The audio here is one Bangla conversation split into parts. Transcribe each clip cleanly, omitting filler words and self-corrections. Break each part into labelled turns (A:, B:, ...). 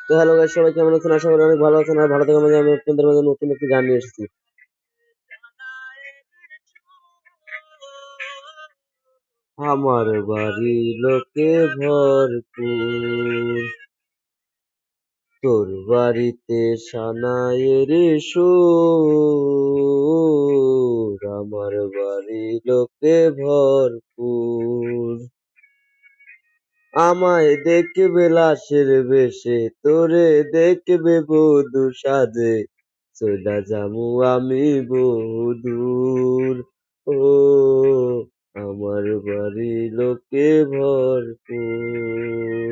A: তো হ্যালো গাইস, সবাই কেমন আছেন? আশা করি অনেক ভালো আছেন। আর ভালো থাকার মাঝে আমি আপনাদের মাঝে নতুন একটি গান নিয়ে এসেছি। আমার বাড়ি লোকে ভরপুর, তোর বাড়িতে সানাইয়ের সুর। আমার বাড়ি লোকে ভরপুর, আমায় দেখবে লাশের বেশে, তোরে দেখবে বধূ সাজে, চইলা যামু আমি বহুদূর। ও আমার বাড়ি লোকে ভরপুর,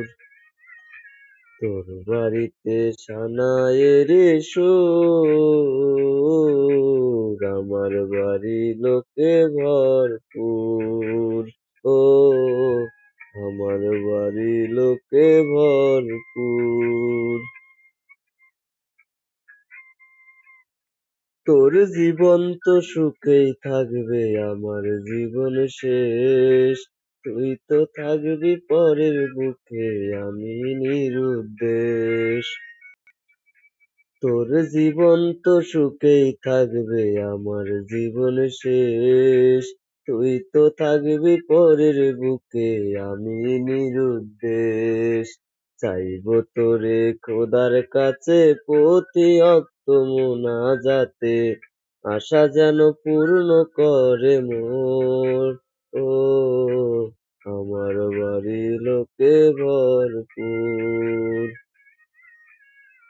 A: তোর বাড়িতে সানাইয়ের সুর। আমার বাড়ি লোকে ভরপুর, ও আমার বাড়ি লোকে ভরপুর। তোর জীবন তো সুখেই থাকবে, আমার জীবন শেষ। তুই তো থাকবি পরের বুকে, আমি নিরুদ্দেশ। তোর জীবন তো সুখেই থাকবে, আমার জীবন শেষ। তুই তো থাকবি পরের বুকে, আমি নিরুদ্দেশ। চাইবো তোরে খোদার কাছে প্রতি অক্ত মোনাজাতে, আশা যেন পূর্ণ করে মোর। ও আমার বাড়ি লোকে ভরপুর,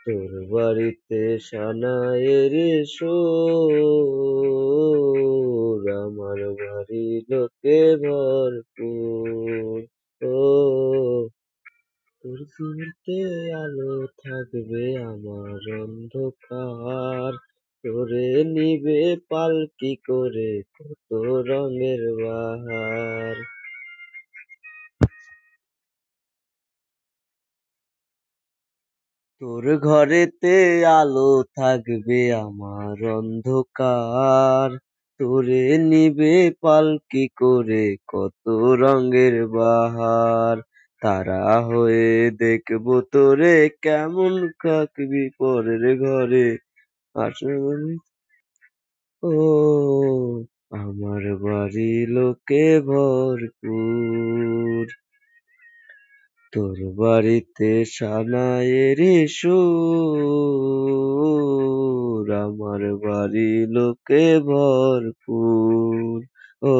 A: তোর বাড়িতে সানাইয়ের সুর। আমার বাড়ি লোকে ভরপুর, ও তোর চুলতে আলো থাকবে, আমার অন্ধকার। তোরে নিবে পালকি করে কত রঙের বাহার। তোর ঘরেতে আলো থাকবে, আমার অন্ধকার। তোরে নিবে পালকি করে কত রঙের বাহার। তারা হয়ে দেখবো তোরে, কেমন থাকবি পরের ঘরে। আসলে ও আমার বাড়ি লোকে ভরপুর, তোর বাড়িতে সানাইয়ের সুর। আমার বাড়ি লোকে ভরপুর, ও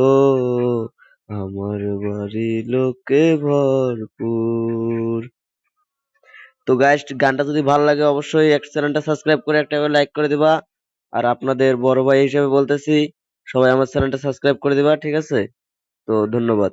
A: আমার বাড়ি লোকে ভরপুর। তো গাইস, গানটা যদি ভালো লাগে অবশ্যই একটা চ্যানেলটা সাবস্ক্রাইব করে একটা লাইক করে দিবা। আর আপনাদের বড় ভাই হিসেবে বলতেছি, সবাই আমার চ্যানেলটা সাবস্ক্রাইব করে দিবা, ঠিক আছে? তো ধন্যবাদ।